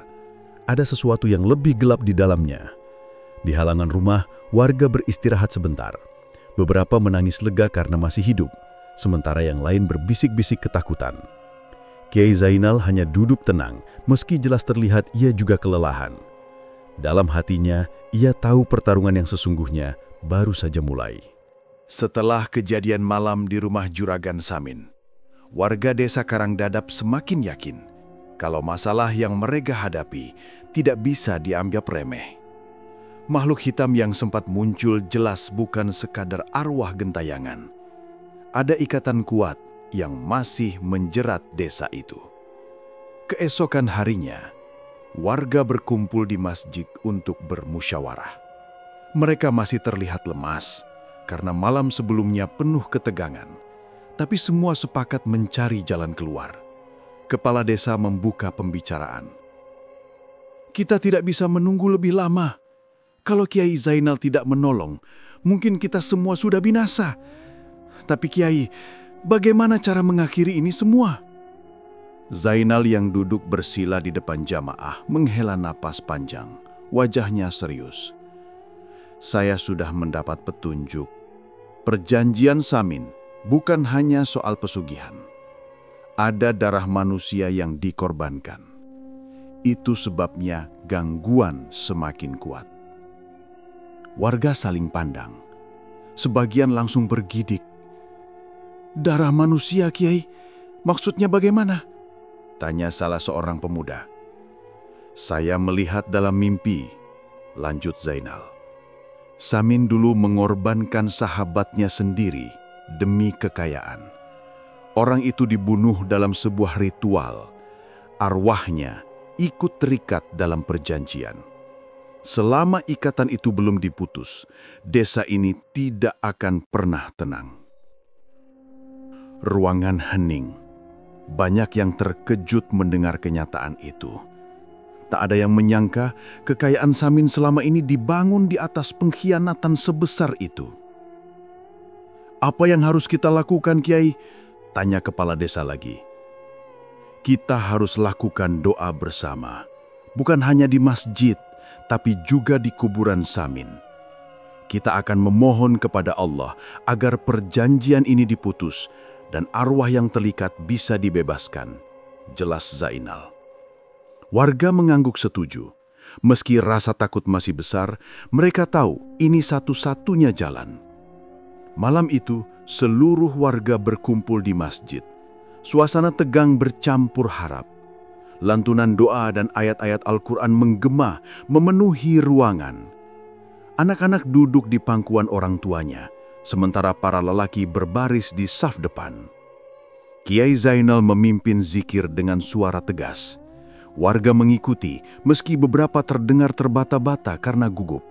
Ada sesuatu yang lebih gelap di dalamnya. Di halaman rumah, warga beristirahat sebentar. Beberapa menangis lega karena masih hidup, sementara yang lain berbisik-bisik ketakutan. Kiai Zainal hanya duduk tenang, meski jelas terlihat ia juga kelelahan. Dalam hatinya, ia tahu pertarungan yang sesungguhnya baru saja mulai. Setelah kejadian malam di rumah Juragan Samin, warga desa Karangdadap semakin yakin kalau masalah yang mereka hadapi tidak bisa dianggap remeh. Makhluk hitam yang sempat muncul jelas bukan sekadar arwah gentayangan. Ada ikatan kuat yang masih menjerat desa itu. Keesokan harinya, warga berkumpul di masjid untuk bermusyawarah. Mereka masih terlihat lemas karena malam sebelumnya penuh ketegangan, tapi semua sepakat mencari jalan keluar. Kepala desa membuka pembicaraan. "Kita tidak bisa menunggu lebih lama. Kalau Kiai Zainal tidak menolong, mungkin kita semua sudah binasa. Tapi Kiai, bagaimana cara mengakhiri ini semua?" Zainal yang duduk bersila di depan jamaah menghela napas panjang, wajahnya serius. "Saya sudah mendapat petunjuk. Perjanjian Samin bukan hanya soal pesugihan. Ada darah manusia yang dikorbankan. Itu sebabnya gangguan semakin kuat." Warga saling pandang. Sebagian langsung bergidik. "Darah manusia, Kiai. Maksudnya bagaimana?" tanya salah seorang pemuda. "Saya melihat dalam mimpi," lanjut Zainal. "Samin dulu mengorbankan sahabatnya sendiri demi kekayaan. Orang itu dibunuh dalam sebuah ritual. Arwahnya ikut terikat dalam perjanjian. Selama ikatan itu belum diputus, desa ini tidak akan pernah tenang." Ruangan hening. Banyak yang terkejut mendengar kenyataan itu. Tak ada yang menyangka kekayaan Samin selama ini dibangun di atas pengkhianatan sebesar itu. "Apa yang harus kita lakukan, Kiai?" tanya kepala desa lagi. "Kita harus lakukan doa bersama, bukan hanya di masjid, tapi juga di kuburan Samin. Kita akan memohon kepada Allah agar perjanjian ini diputus dan arwah yang terikat bisa dibebaskan," jelas Zainal. Warga mengangguk setuju. Meski rasa takut masih besar, mereka tahu ini satu-satunya jalan. Malam itu, seluruh warga berkumpul di masjid. Suasana tegang bercampur harap. Lantunan doa dan ayat-ayat Al-Quran menggema memenuhi ruangan. Anak-anak duduk di pangkuan orang tuanya, sementara para lelaki berbaris di saf depan. Kiai Zainal memimpin zikir dengan suara tegas. Warga mengikuti, meski beberapa terdengar terbata-bata karena gugup.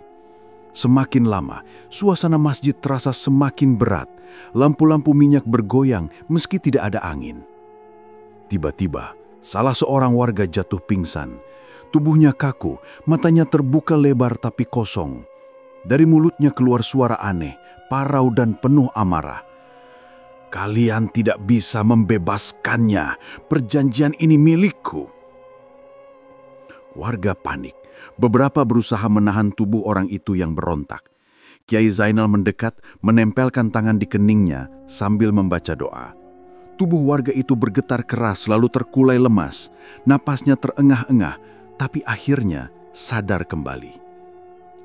Semakin lama, suasana masjid terasa semakin berat. Lampu-lampu minyak bergoyang meski tidak ada angin. Tiba-tiba, salah seorang warga jatuh pingsan. Tubuhnya kaku, matanya terbuka lebar tapi kosong. Dari mulutnya keluar suara aneh, parau dan penuh amarah. "Kalian tidak bisa membebaskannya. Perjanjian ini milikku." Warga panik. Beberapa berusaha menahan tubuh orang itu yang berontak. Kiai Zainal mendekat, menempelkan tangan di keningnya sambil membaca doa. Tubuh warga itu bergetar keras lalu terkulai lemas. Napasnya terengah-engah, tapi akhirnya sadar kembali.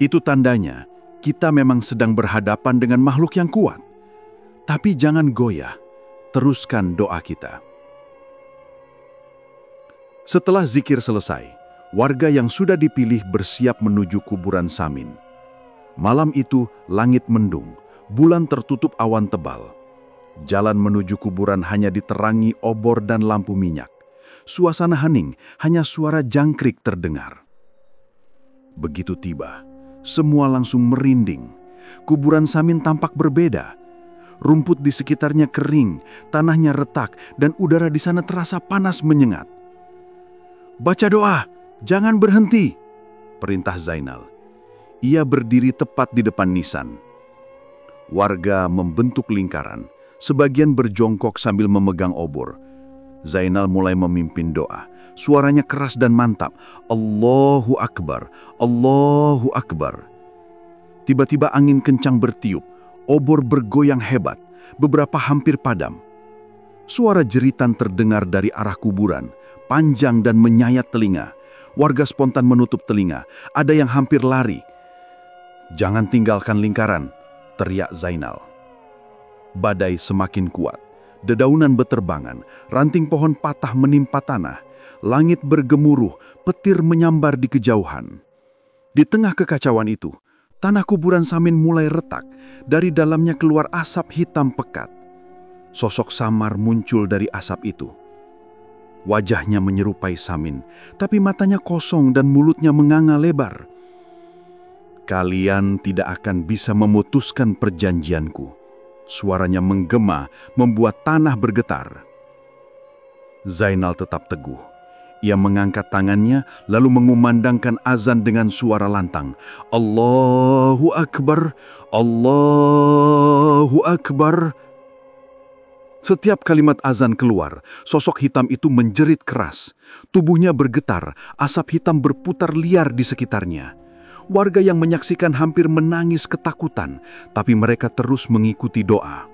Itu tandanya kita memang sedang berhadapan dengan makhluk yang kuat. Tapi jangan goyah, teruskan doa kita. Setelah zikir selesai, warga yang sudah dipilih bersiap menuju kuburan Samin. Malam itu langit mendung, bulan tertutup awan tebal. Jalan menuju kuburan hanya diterangi obor dan lampu minyak. Suasana hening, hanya suara jangkrik terdengar. Begitu tiba, semua langsung merinding. Kuburan Samin tampak berbeda. Rumput di sekitarnya kering, tanahnya retak, dan udara di sana terasa panas menyengat. "Baca doa! Jangan berhenti," perintah Zainal. Ia berdiri tepat di depan nisan. Warga membentuk lingkaran, sebagian berjongkok sambil memegang obor. Zainal mulai memimpin doa. Suaranya keras dan mantap. "Allahu Akbar, Allahu Akbar." Tiba-tiba angin kencang bertiup. Obor bergoyang hebat, beberapa hampir padam. Suara jeritan terdengar dari arah kuburan, panjang dan menyayat telinga. Warga spontan menutup telinga, ada yang hampir lari. "Jangan tinggalkan lingkaran," teriak Zainal. Badai semakin kuat, dedaunan beterbangan, ranting pohon patah menimpa tanah, langit bergemuruh, petir menyambar di kejauhan. Di tengah kekacauan itu, tanah kuburan Samin mulai retak, dari dalamnya keluar asap hitam pekat. Sosok samar muncul dari asap itu. Wajahnya menyerupai Samin, tapi matanya kosong dan mulutnya menganga lebar. "Kalian tidak akan bisa memutuskan perjanjianku." Suaranya menggema, membuat tanah bergetar. Zainal tetap teguh. Ia mengangkat tangannya, lalu mengumandangkan azan dengan suara lantang. "Allahu Akbar, Allahu Akbar." Setiap kalimat azan keluar, sosok hitam itu menjerit keras. Tubuhnya bergetar, asap hitam berputar liar di sekitarnya. Warga yang menyaksikan hampir menangis ketakutan, tapi mereka terus mengikuti doa.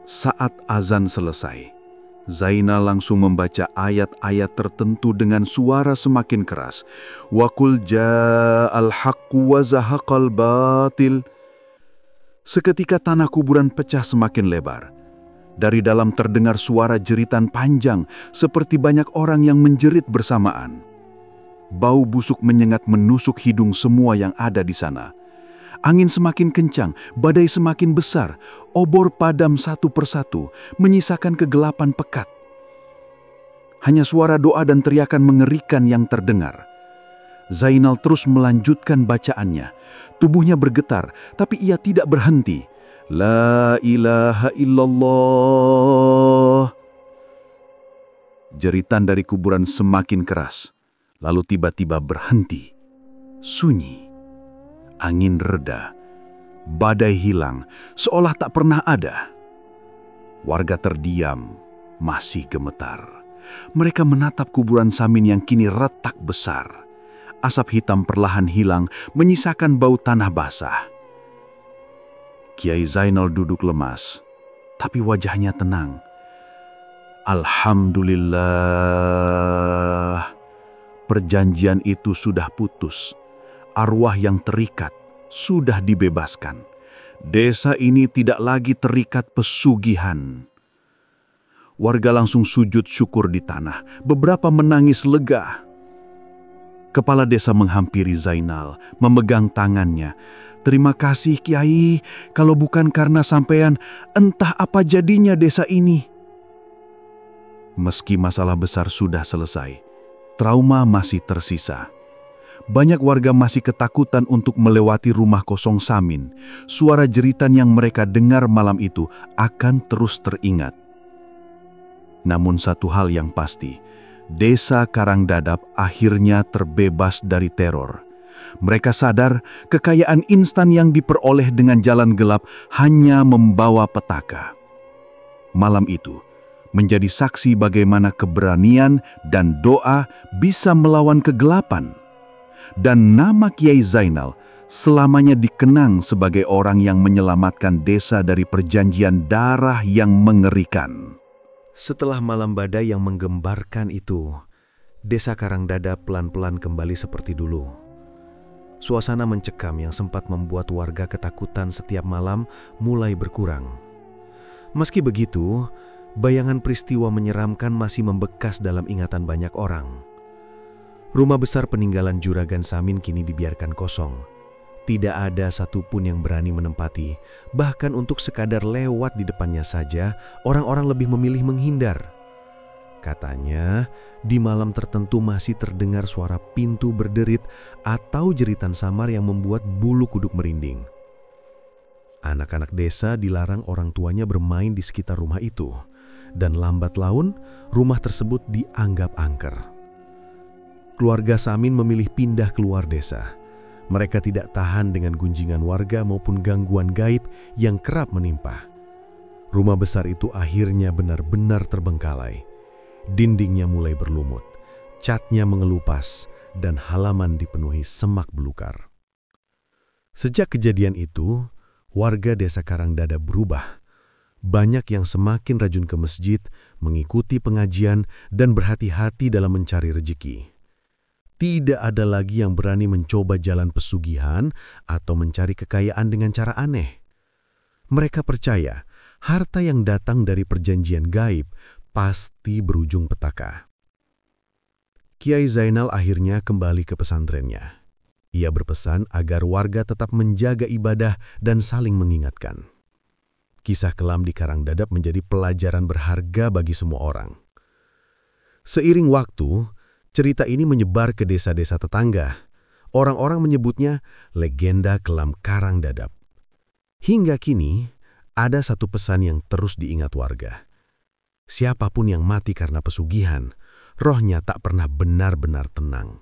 Saat azan selesai, Zainal langsung membaca ayat-ayat tertentu dengan suara semakin keras. Wa qul ja'al haqqu wa zahaqal batil. Seketika tanah kuburan pecah semakin lebar. Dari dalam terdengar suara jeritan panjang, seperti banyak orang yang menjerit bersamaan. Bau busuk menyengat menusuk hidung semua yang ada di sana. Angin semakin kencang, badai semakin besar, obor padam satu persatu, menyisakan kegelapan pekat. Hanya suara doa dan teriakan mengerikan yang terdengar. Zainal terus melanjutkan bacaannya. Tubuhnya bergetar, tapi ia tidak berhenti. La ilaha illallah. Jeritan dari kuburan semakin keras, lalu tiba-tiba berhenti. Sunyi. Angin reda. Badai hilang, seolah tak pernah ada. Warga terdiam, masih gemetar. Mereka menatap kuburan Samin yang kini retak besar. Asap hitam perlahan hilang, menyisakan bau tanah basah. Kiai Zainal duduk lemas, tapi wajahnya tenang. Alhamdulillah, perjanjian itu sudah putus. Arwah yang terikat sudah dibebaskan. Desa ini tidak lagi terikat pesugihan. Warga langsung sujud syukur di tanah. Beberapa menangis lega. Kepala desa menghampiri Zainal, memegang tangannya. Terima kasih Kiai, kalau bukan karena sampean, entah apa jadinya desa ini. Meski masalah besar sudah selesai, trauma masih tersisa. Banyak warga masih ketakutan untuk melewati rumah kosong Samin. Suara jeritan yang mereka dengar malam itu akan terus teringat. Namun satu hal yang pasti, Desa Karangdadap akhirnya terbebas dari teror. Mereka sadar kekayaan instan yang diperoleh dengan jalan gelap hanya membawa petaka. Malam itu menjadi saksi bagaimana keberanian dan doa bisa melawan kegelapan. Dan nama Kiai Zainal selamanya dikenang sebagai orang yang menyelamatkan desa dari perjanjian darah yang mengerikan. Setelah malam badai yang menggembarkan itu, Desa Karangdadap pelan-pelan kembali seperti dulu. Suasana mencekam yang sempat membuat warga ketakutan setiap malam mulai berkurang. Meski begitu, bayangan peristiwa menyeramkan masih membekas dalam ingatan banyak orang. Rumah besar peninggalan Juragan Samin kini dibiarkan kosong. Tidak ada satupun yang berani menempati, bahkan untuk sekadar lewat di depannya saja, orang-orang lebih memilih menghindar. Katanya, di malam tertentu masih terdengar suara pintu berderit atau jeritan samar yang membuat bulu kuduk merinding. Anak-anak desa dilarang orang tuanya bermain di sekitar rumah itu, dan lambat laun rumah tersebut dianggap angker. Keluarga Samin memilih pindah keluar desa. Mereka tidak tahan dengan gunjingan warga maupun gangguan gaib yang kerap menimpa. Rumah besar itu akhirnya benar-benar terbengkalai. Dindingnya mulai berlumut, catnya mengelupas, dan halaman dipenuhi semak belukar. Sejak kejadian itu, warga Desa Karangdadap berubah. Banyak yang semakin rajin ke masjid, mengikuti pengajian, dan berhati-hati dalam mencari rezeki. Tidak ada lagi yang berani mencoba jalan pesugihan atau mencari kekayaan dengan cara aneh. Mereka percaya harta yang datang dari perjanjian gaib pasti berujung petaka. Kiai Zainal akhirnya kembali ke pesantrennya. Ia berpesan agar warga tetap menjaga ibadah dan saling mengingatkan. Kisah kelam di Karangdadap menjadi pelajaran berharga bagi semua orang. Seiring waktu, cerita ini menyebar ke desa-desa tetangga. Orang-orang menyebutnya legenda kelam Karangdadap. Hingga kini, ada satu pesan yang terus diingat warga. Siapapun yang mati karena pesugihan, rohnya tak pernah benar-benar tenang.